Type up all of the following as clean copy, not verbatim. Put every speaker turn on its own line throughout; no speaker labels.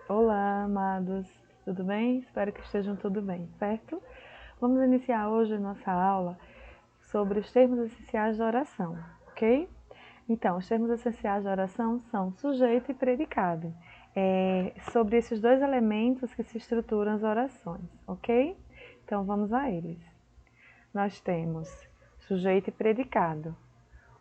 Olá, amados, tudo bem? Espero que estejam tudo bem, certo? Vamos iniciar hoje a nossa aula sobre os termos essenciais da oração, ok? Então, os termos essenciais da oração são sujeito e predicado. Sobre esses dois elementos que se estruturam as orações, ok? Então, vamos a eles. Nós temos sujeito e predicado.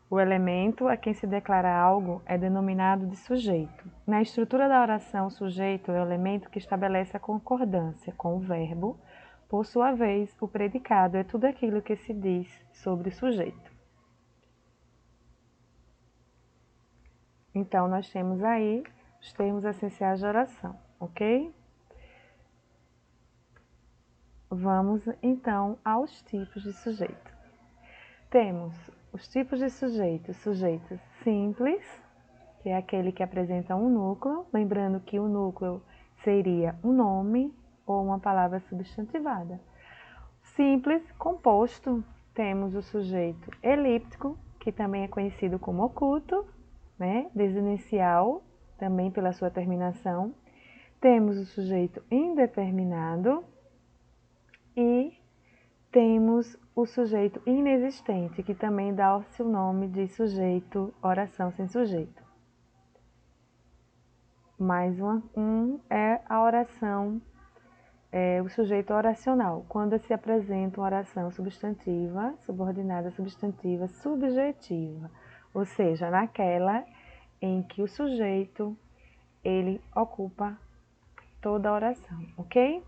O elemento a quem se declara algo é denominado de sujeito. Na estrutura da oração, o sujeito é o elemento que estabelece a concordância com o verbo. Por sua vez, o predicado é tudo aquilo que se diz sobre o sujeito. Então, nós temos aí os termos essenciais da oração, ok? Vamos, então, aos tipos de sujeito. Temos os tipos de sujeito: sujeito simples, que é aquele que apresenta um núcleo, lembrando que o núcleo seria um nome ou uma palavra substantivada. Simples, composto, temos o sujeito elíptico, que também é conhecido como oculto, né? Desinicial, também pela sua terminação. Temos o sujeito indeterminado e temos o sujeito inexistente, que também dá-se o nome de sujeito, oração sem sujeito. Mais um é a oração, o sujeito oracional, quando se apresenta uma oração substantiva, subordinada substantiva, subjetiva, ou seja, naquela em que o sujeito, ele ocupa toda a oração, ok?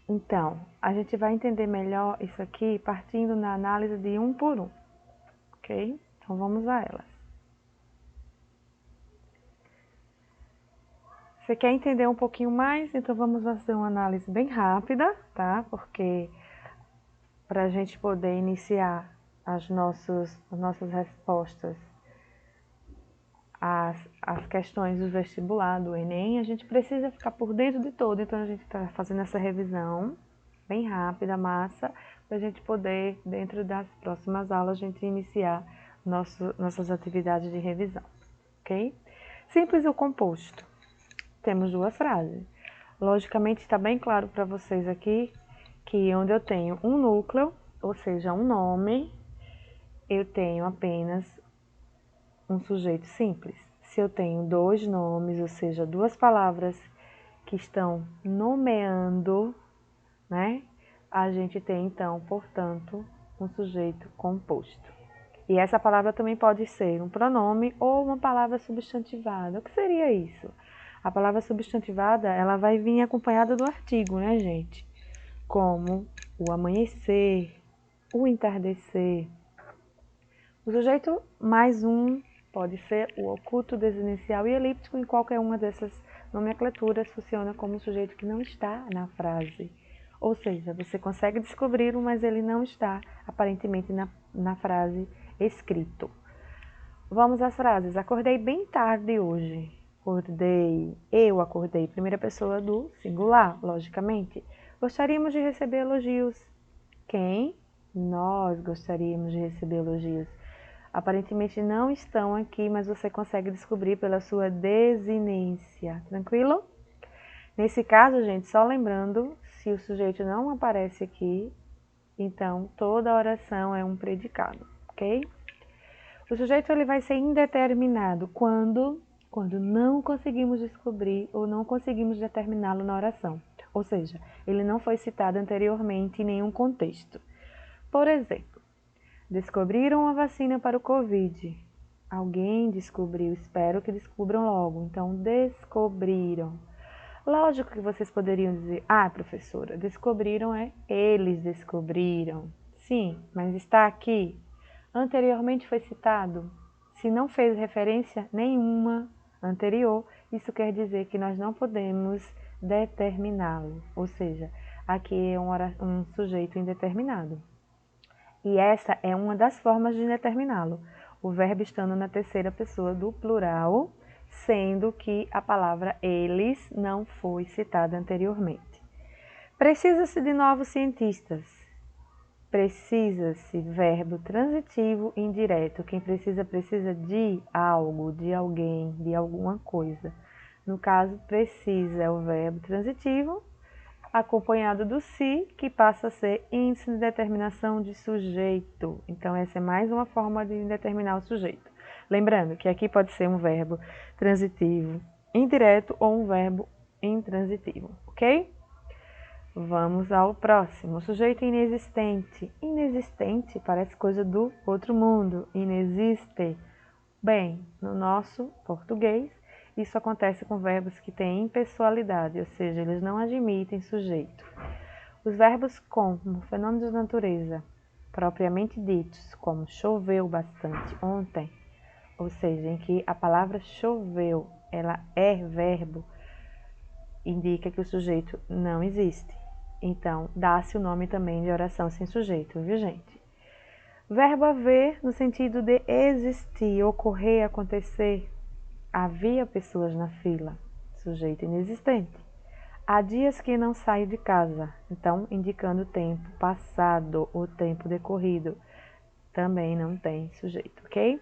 Então, a gente vai entender melhor isso aqui partindo na análise de um por um, ok? Então, vamos a elas. Você quer entender um pouquinho mais? Então vamos fazer uma análise bem rápida, tá? Porque para a gente poder iniciar as nossas respostas às questões do vestibular, do Enem, a gente precisa ficar por dentro de todo. Então a gente está fazendo essa revisão bem rápida, massa, para a gente poder, dentro das próximas aulas, a gente iniciar nossas atividades de revisão, ok? Simples ou composto. Temos duas frases. Logicamente, está bem claro para vocês aqui que onde eu tenho um núcleo, ou seja, um nome, eu tenho apenas um sujeito simples. Se eu tenho dois nomes, ou seja, duas palavras que estão nomeando, né? A gente tem, então, portanto, um sujeito composto. E essa palavra também pode ser um pronome ou uma palavra substantivada. O que seria isso? A palavra substantivada, ela vai vir acompanhada do artigo, né, gente? Como o amanhecer, o entardecer. O sujeito mais um pode ser o oculto, desinicial e elíptico. Em qualquer uma dessas nomenclaturas funciona como um sujeito que não está na frase. Ou seja, você consegue descobrir, mas ele não está aparentemente na frase escrito. Vamos às frases. Acordei bem tarde hoje. Acordei. Eu acordei. Primeira pessoa do singular, logicamente. Gostaríamos de receber elogios. Quem? Nós gostaríamos de receber elogios. Aparentemente não estão aqui, mas você consegue descobrir pela sua desinência. Tranquilo? Nesse caso, gente, só lembrando, se o sujeito não aparece aqui, então toda oração é um predicado, ok? O sujeito ele vai ser indeterminado quando não conseguimos descobrir ou não conseguimos determiná-lo na oração. Ou seja, ele não foi citado anteriormente em nenhum contexto. Por exemplo, descobriram a vacina para o Covid. Alguém descobriu, espero que descubram logo. Então, descobriram. Lógico que vocês poderiam dizer, professora, descobriram eles descobriram. Sim, mas está aqui. Anteriormente foi citado. Se não fez referência nenhuma anterior, isso quer dizer que nós não podemos determiná-lo. Ou seja, aqui é um sujeito indeterminado. E essa é uma das formas de determiná-lo. O verbo estando na terceira pessoa do plural, sendo que a palavra eles não foi citada anteriormente. Precisa-se de novos cientistas. precisa-se, verbo transitivo indireto. Quem precisa, precisa de algo, de alguém, de alguma coisa. No caso, precisa é o verbo transitivo, acompanhado do se, que passa a ser índice de determinação de sujeito. Então, essa é mais uma forma de determinar o sujeito. Lembrando que aqui pode ser um verbo transitivo indireto ou um verbo intransitivo, ok? Vamos ao próximo. Sujeito inexistente. Inexistente parece coisa do outro mundo. Inexiste. Bem, no nosso português, isso acontece com verbos que têm impessoalidade, ou seja, eles não admitem sujeito. Os verbos como fenômenos da natureza, propriamente ditos, como choveu bastante ontem, ou seja, em que a palavra choveu, ela é verbo, indica que o sujeito não existe. Então, dá-se o nome também de oração sem sujeito, viu, gente? Verbo haver, no sentido de existir, ocorrer, acontecer. Havia pessoas na fila, sujeito inexistente. Há dias que não saio de casa, então indicando o tempo passado ou tempo decorrido. Também não tem sujeito, ok?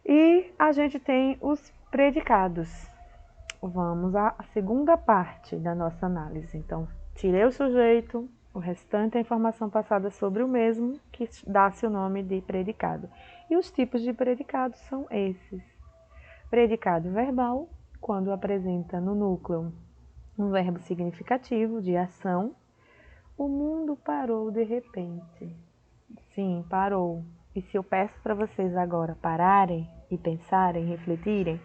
E a gente tem os predicados. Vamos à segunda parte da nossa análise. Então, tirei o sujeito, o restante é a informação passada sobre o mesmo, que dá-se o nome de predicado. E os tipos de predicados são esses. Predicado verbal, quando apresenta no núcleo um verbo significativo de ação. O mundo parou de repente. Sim, parou. E se eu peço para vocês agora pararem e pensarem, refletirem,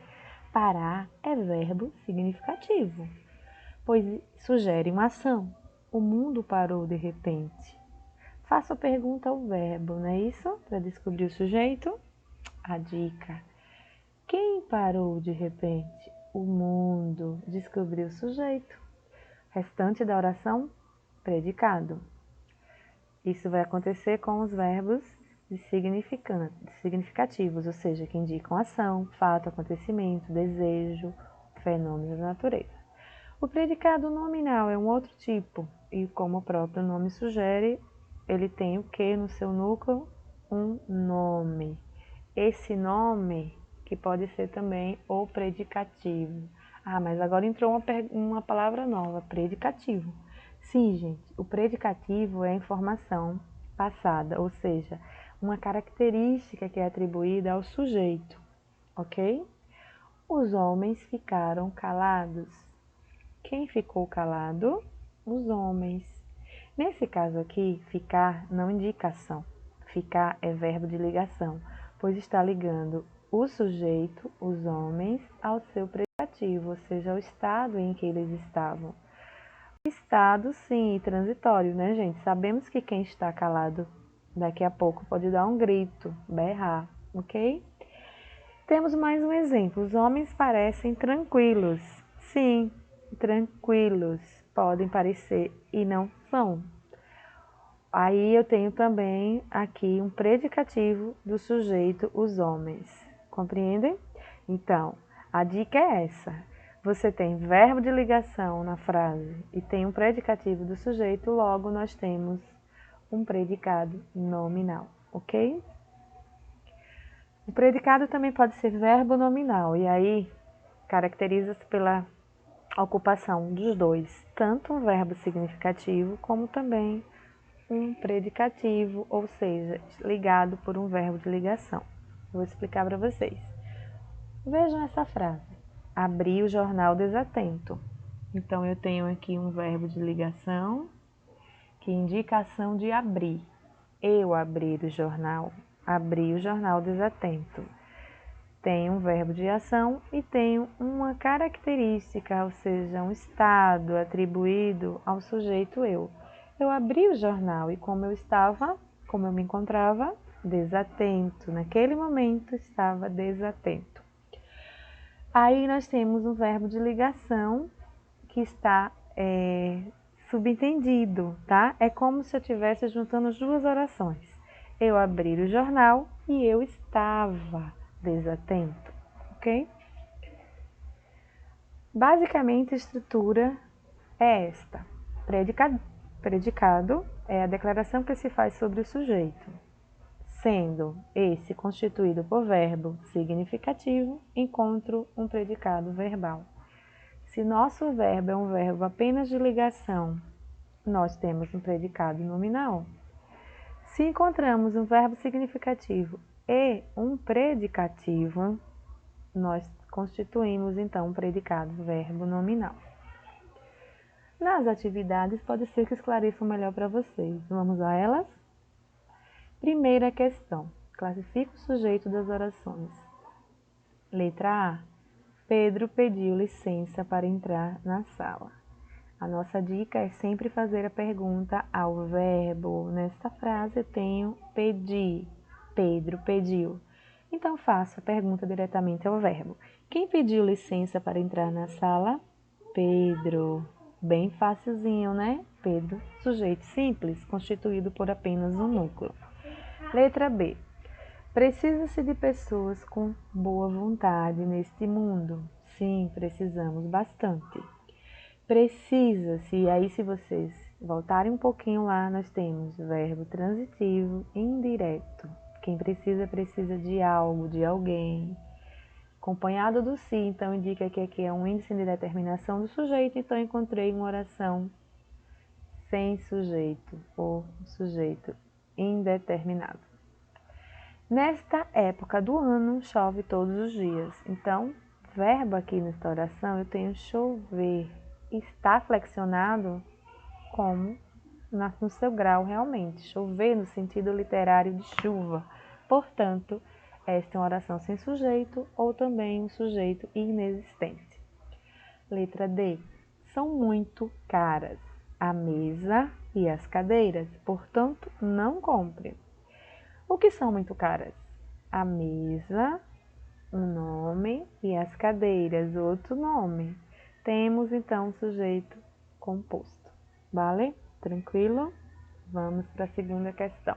parar é verbo significativo, pois sugere uma ação. O mundo parou de repente. Faço a pergunta ao verbo, não é isso? Para descobrir o sujeito. A dica. Quem parou de repente? O mundo. Descobriu o sujeito. Restante da oração, predicado. Isso vai acontecer com os verbos significativos, ou seja, que indicam ação, fato, acontecimento, desejo, fenômeno da natureza. O predicado nominal é um outro tipo, e como o próprio nome sugere, ele tem o que no seu núcleo? Um nome. Esse nome, que pode ser também o predicativo. Ah, mas agora entrou uma palavra nova, predicativo. Sim, gente, o predicativo é a informação passada, ou seja, uma característica que é atribuída ao sujeito, ok? Os homens ficaram calados. Quem ficou calado? Os homens. Nesse caso aqui, ficar não indica ação. Ficar é verbo de ligação, pois está ligando o sujeito, os homens, ao seu predicativo, ou seja, ao estado em que eles estavam. Estado, sim, transitório, né, gente? Sabemos que quem está calado daqui a pouco pode dar um grito, berrar, ok? Temos mais um exemplo. Os homens parecem tranquilos. Sim, tranquilos. Podem parecer e não são. Aí eu tenho também aqui um predicativo do sujeito, os homens. Compreendem? Então, a dica é essa. Você tem verbo de ligação na frase e tem um predicativo do sujeito, logo nós temos um predicado nominal, ok? O predicado também pode ser verbo nominal, e aí caracteriza-se pela ocupação dos dois, tanto um verbo significativo como também um predicativo, ou seja, ligado por um verbo de ligação. Vou explicar para vocês. Vejam essa frase. Abri o jornal desatento. Então, eu tenho aqui um verbo de ligação que indica a ação de abrir. Eu abrir o jornal. Abri o jornal desatento. Tem um verbo de ação e tem uma característica, ou seja, um estado atribuído ao sujeito eu. Eu abri o jornal e como eu me encontrava, desatento. Naquele momento estava desatento. Aí nós temos um verbo de ligação que está subentendido, tá? É como se eu estivesse juntando as duas orações. Eu abri o jornal e eu estava desatento, ok? Basicamente, a estrutura é esta. Predicado, é a declaração que se faz sobre o sujeito, sendo esse constituído por verbo significativo, encontro um predicado verbal. Se nosso verbo é um verbo apenas de ligação, nós temos um predicado nominal. Se encontramos um verbo significativo e um predicativo, nós constituímos então um predicado verbo nominal. Nas atividades, pode ser que esclareçam melhor para vocês. Vamos a elas? Primeira questão. Classifica o sujeito das orações. Letra A. Pedro pediu licença para entrar na sala. A nossa dica é sempre fazer a pergunta ao verbo. Nesta frase eu tenho pedir. Pedro pediu. Então faço a pergunta diretamente ao verbo. Quem pediu licença para entrar na sala? Pedro. Bem facilzinho, né? Pedro, sujeito simples, constituído por apenas um núcleo. Letra B. Precisa-se de pessoas com boa vontade neste mundo? Sim, precisamos bastante. Precisa-se, e aí se vocês voltarem um pouquinho lá, nós temos verbo transitivo indireto. Quem precisa, precisa de algo, de alguém. Acompanhado do se, então indica que aqui é um índice de determinação do sujeito, então encontrei uma oração sem sujeito, ou sujeito indeterminado. Nesta época do ano, chove todos os dias. Então, verbo aqui nesta oração, eu tenho chover. Está flexionado como no seu grau realmente. Chover no sentido literário de chuva. Portanto, esta é uma oração sem sujeito ou também um sujeito inexistente. Letra D. São muito caras a mesa e as cadeiras, portanto, não compre. O que são muito caras? A mesa, um nome, e as cadeiras, outro nome. Temos então o sujeito composto. Vale? Tranquilo? Vamos para a segunda questão.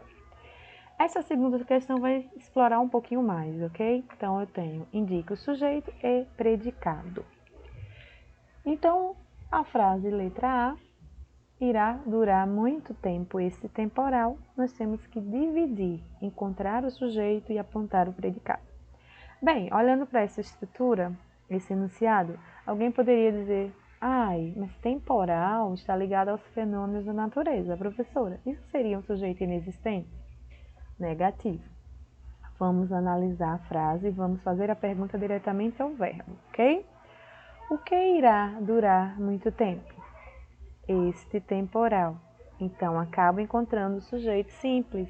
Essa segunda questão vai explorar um pouquinho mais, ok? Então eu tenho indica o sujeito e predicado. Então a frase letra A irá durar muito tempo esse temporal, nós temos que dividir, encontrar o sujeito e apontar o predicado. Bem, olhando para essa estrutura, esse enunciado, alguém poderia dizer, ai, mas temporal está ligado aos fenômenos da natureza, professora. Isso seria um sujeito inexistente? Negativo. Vamos analisar a frase e vamos fazer a pergunta diretamente ao verbo, ok? O que irá durar muito tempo? Este temporal. Então, acabo encontrando o sujeito simples.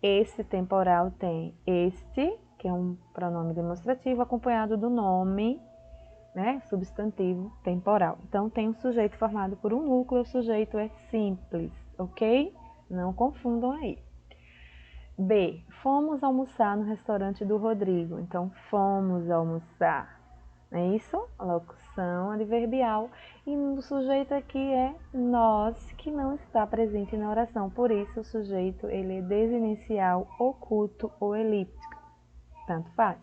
Este temporal tem este, que é um pronome demonstrativo, acompanhado do nome, né, substantivo temporal. Então, tem um sujeito formado por um núcleo, o sujeito é simples, ok? Não confundam aí. B. Fomos almoçar no restaurante do Rodrigo. Então, fomos almoçar. Não é isso? A locução adverbial. E o sujeito aqui é nós, que não está presente na oração. Por isso, o sujeito ele é desinicial, oculto ou elíptico. Tanto faz.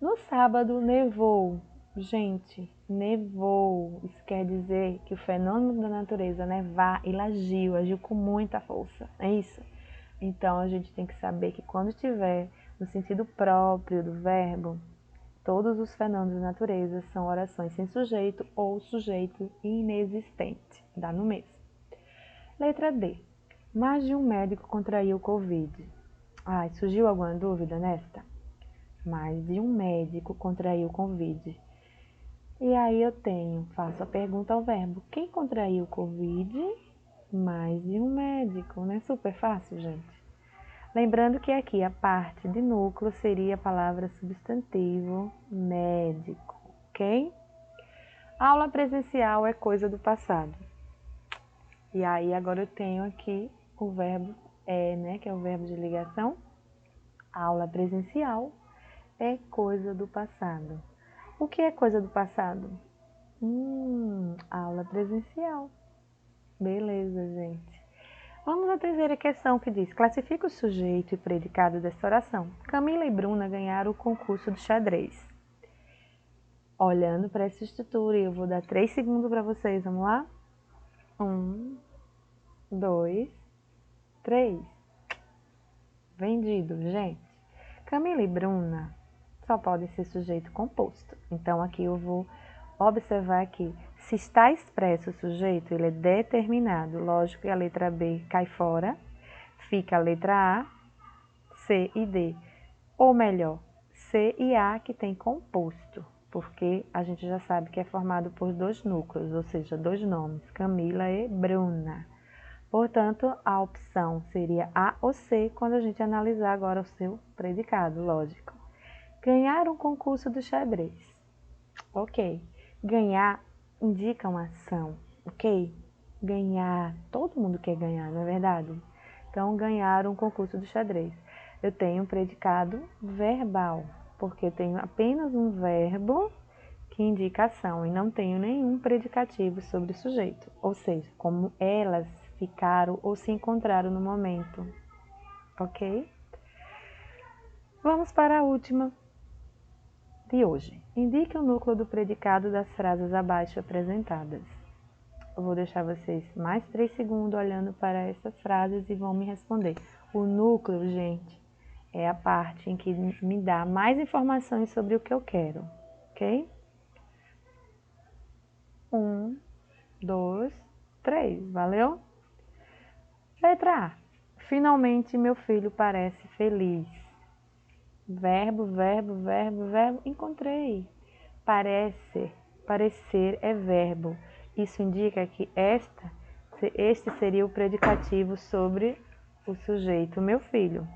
No sábado, nevou. Gente, nevou. Isso quer dizer que o fenômeno da natureza, nevar, ele agiu com muita força. É isso? Então, a gente tem que saber que quando estiver no sentido próprio do verbo, todos os fenômenos da natureza são orações sem sujeito ou sujeito inexistente. Dá no mesmo. Letra D. Mais de um médico contraiu Covid. Ai, surgiu alguma dúvida nesta? Mais de um médico contraiu Covid. E aí eu faço a pergunta ao verbo. Quem contraiu Covid? Mais de um médico. Não é super fácil, gente? Lembrando que aqui a parte de núcleo seria a palavra substantivo médico, ok? Aula presencial é coisa do passado. E aí agora eu tenho aqui o verbo é, né, que é o verbo de ligação. Aula presencial é coisa do passado. O que é coisa do passado? Aula presencial. Beleza, gente. Vamos à terceira questão que diz, classifica o sujeito e predicado desta oração. Camila e Bruna ganharam o concurso do xadrez. Olhando para essa estrutura, eu vou dar 3 segundos para vocês, vamos lá? 1, 2, 3. Vendido, gente. Camila e Bruna só podem ser sujeito composto. Então, aqui eu vou observar que, se está expresso o sujeito, ele é determinado. Lógico que a letra B cai fora, fica a letra A, C e D. Ou melhor, C e A que tem composto, porque a gente já sabe que é formado por 2 núcleos, ou seja, 2 nomes, Camila e Bruna. Portanto, a opção seria A ou C quando a gente analisar agora o seu predicado, lógico. Ganhar um concurso de xadrez. Ok. Ganhar indica uma ação, ok? Ganhar, todo mundo quer ganhar, não é verdade? Então, ganhar um concurso de xadrez. Eu tenho um predicado verbal, porque eu tenho apenas um verbo que indica ação e não tenho nenhum predicativo sobre o sujeito, ou seja, como elas ficaram ou se encontraram no momento, ok? Vamos para a última de hoje. Indique o núcleo do predicado das frases abaixo apresentadas. Eu vou deixar vocês mais 3 segundos olhando para essas frases e vão me responder. O núcleo, gente, é a parte em que me dá mais informações sobre o que eu quero, ok? 1, 2, 3, valeu? Letra A. Finalmente meu filho parece feliz. Verbo, verbo, verbo, verbo, encontrei. Parece, parecer é verbo. Isso indica que este seria o predicativo sobre o sujeito, meu filho,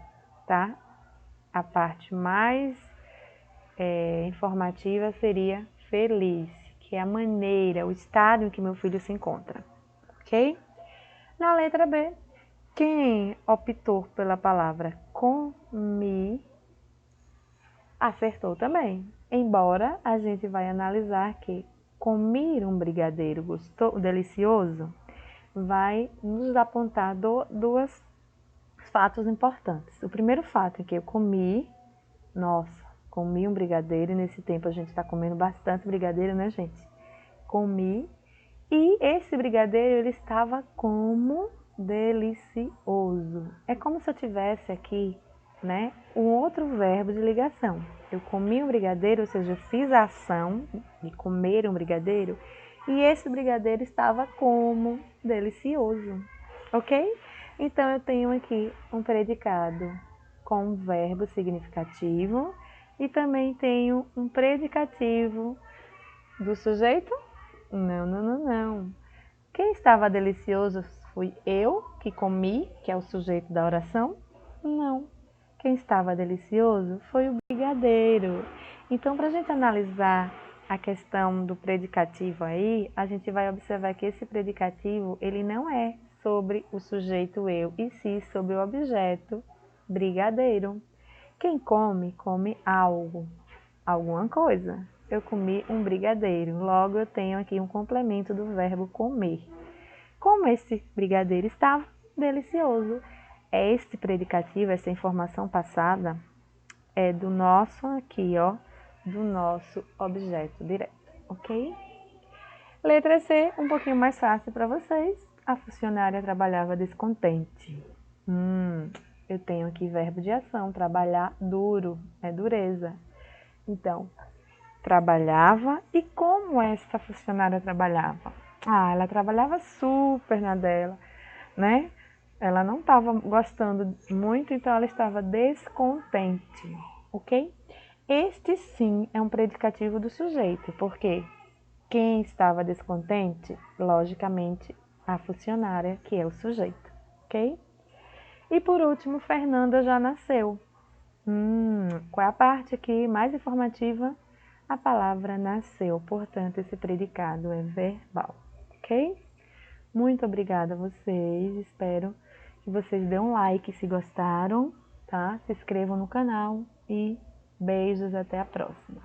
tá? A parte mais informativa seria feliz, que é a maneira, o estado em que meu filho se encontra, ok? Na letra B, quem optou pela palavra comi, acertou também. Embora a gente vai analisar que comer um brigadeiro delicioso vai nos apontar dois fatos importantes. O primeiro fato é que eu comi, comi um brigadeiro, e nesse tempo a gente está comendo bastante brigadeiro, né, gente? Comi, e esse brigadeiro ele estava como delicioso. É como se eu tivesse aqui, né, um outro verbo de ligação. Eu comi um brigadeiro, ou seja, eu fiz a ação de comer um brigadeiro, e esse brigadeiro estava como delicioso, ok? Então, eu tenho aqui um predicado com um verbo significativo e também tenho um predicativo do sujeito? Não, não, não, não. Quem estava delicioso fui eu, que comi, que é o sujeito da oração? Não. Quem estava delicioso foi o brigadeiro. Então, para a gente analisar a questão do predicativo aí, a gente vai observar que esse predicativo, ele não é sobre o sujeito eu, e sim sobre o objeto brigadeiro. Quem come, come algo, alguma coisa. Eu comi um brigadeiro, logo eu tenho aqui um complemento do verbo comer. Como esse brigadeiro estava delicioso. Este predicativo, essa informação passada, é do nosso aqui, ó, do nosso objeto direto, ok? Letra C, um pouquinho mais fácil para vocês. A funcionária trabalhava descontente. Eu tenho aqui verbo de ação, trabalhar duro, é dureza. Então, trabalhava, e como essa funcionária trabalhava? Ela trabalhava super na dela, né? Ela não estava gostando muito, então ela estava descontente, ok? Este sim é um predicativo do sujeito, porque quem estava descontente, logicamente, a funcionária, que é o sujeito, ok? E por último, Fernanda já nasceu. Qual é a parte aqui mais informativa? A palavra nasceu, portanto, esse predicado é verbal, ok? Muito obrigada a vocês, espero que vocês dêem um like se gostaram, tá? Se inscrevam no canal e beijos, até a próxima.